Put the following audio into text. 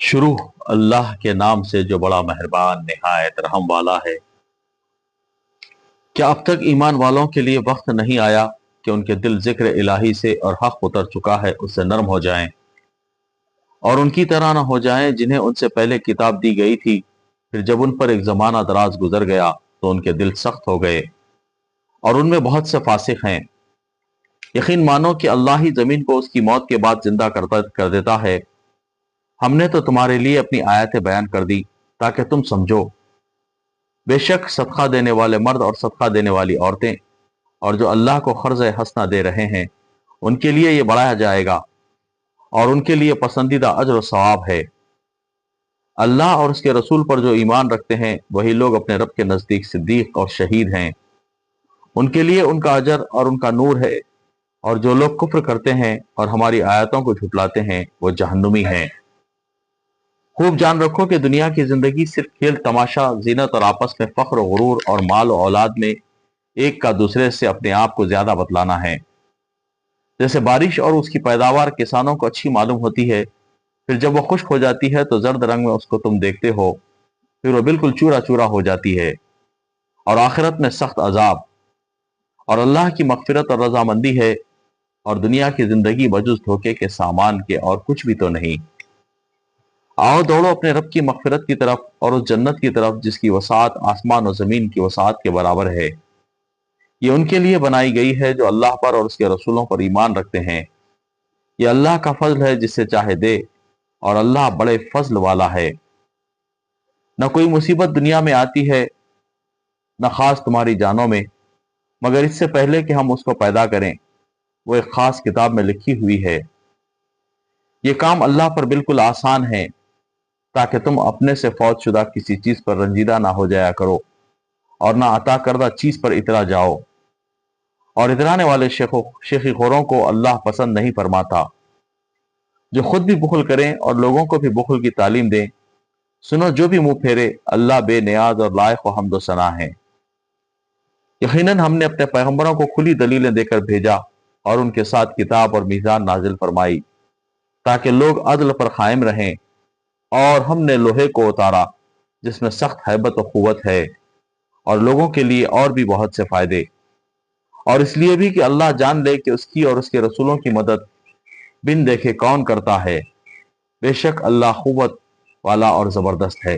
शुरू अल्लाह के नाम से जो बड़ा मेहरबान निहायत रहम वाला है। क्या अब तक ईमान वालों के लिए वक्त नहीं आया कि उनके दिल जिक्र इलाही से और हक उतर चुका है उससे नरम हो जाएं और उनकी तरह न हो जाएं जिन्हें उनसे पहले किताब दी गई थी, फिर जब उन पर एक जमाना दराज गुजर गया तो उनके दिल सख्त हो गए और उनमें बहुत से फासिक हैं। यकीन मानो कि अल्लाह ही जमीन को उसकी मौत के बाद जिंदा कर देता है। हमने तो तुम्हारे लिए अपनी आयतें बयान कर दी ताकि तुम समझो। बेशक सदका देने वाले मर्द और सदका देने वाली औरतें और जो अल्लाह को खर्ज हसना दे रहे हैं उनके लिए ये बढ़ाया जाएगा और उनके लिए पसंदीदा अजर और सवाब है। अल्लाह और उसके रसूल पर जो ईमान रखते हैं वही लोग अपने रब के नजदीक सिद्दीक और शहीद हैं। उनके लिए उनका अजर और उनका नूर है, और जो लोग कुफ्र करते हैं और हमारी आयतों को झुटलाते हैं वो जहन्नुमी हैं। खूब जान रखो कि दुनिया की जिंदगी सिर्फ खेल तमाशा, जीनत और आपस में फख्र, गुरूर और माल और औलाद में एक का दूसरे से अपने आप को ज्यादा बतलाना है। जैसे बारिश और उसकी पैदावार किसानों को अच्छी मालूम होती है, फिर जब वो खुश्क हो जाती है तो जर्द रंग में उसको तुम देखते हो, फिर वो बिल्कुल चूरा चूरा हो जाती है। और आखिरत में सख्त अजाब और अल्लाह की मगफिरत और रजामंदी है, और दुनिया की जिंदगी बजुज धोखे के सामान के और कुछ भी तो नहीं। आओ दौड़ो अपने रब की मगफिरत की तरफ और उस जन्नत की तरफ जिसकी वसाअत आसमान और जमीन की वसाअत के बराबर है। ये उनके लिए बनाई गई है जो अल्लाह पर और उसके रसूलों पर ईमान रखते हैं। ये अल्लाह का फजल है जिससे चाहे दे, और अल्लाह बड़े फजल वाला है। न कोई मुसीबत दुनिया में आती है, न खास तुम्हारी जानों में, मगर इससे पहले कि हम उसको पैदा करें वो एक खास किताब में लिखी हुई है। ये काम अल्लाह पर बिल्कुल आसान है, ताकि तुम अपने से फौत शुदा किसी चीज पर रंजीदा ना हो जाया करो और ना अता करदा चीज पर इतरा जाओ। और इतराने वाले शेखी खोरों को अल्लाह पसंद नहीं फरमाता, जो खुद भी बुखल करें और लोगों को भी बुखल की तालीम दें। सुनो, जो भी मुंह फेरे अल्लाह बेनियाज और लायक व हम्दो सना है। यकीनन हमने अपने पैगंबरों को खुली दलीलें देकर भेजा और उनके साथ किताब और मीज़ान नाजिल फरमाई ताकि लोग अदल पर कायम रहें। और हमने लोहे को उतारा जिसमें सख्त हैबत और कुव्वत है, और लोगों के लिए और भी बहुत से फायदे, और इसलिए भी कि अल्लाह जान ले कि उसकी और उसके रसूलों की मदद बिन देखे कौन करता है। बेशक अल्लाह कुव्वत वाला और जबरदस्त है।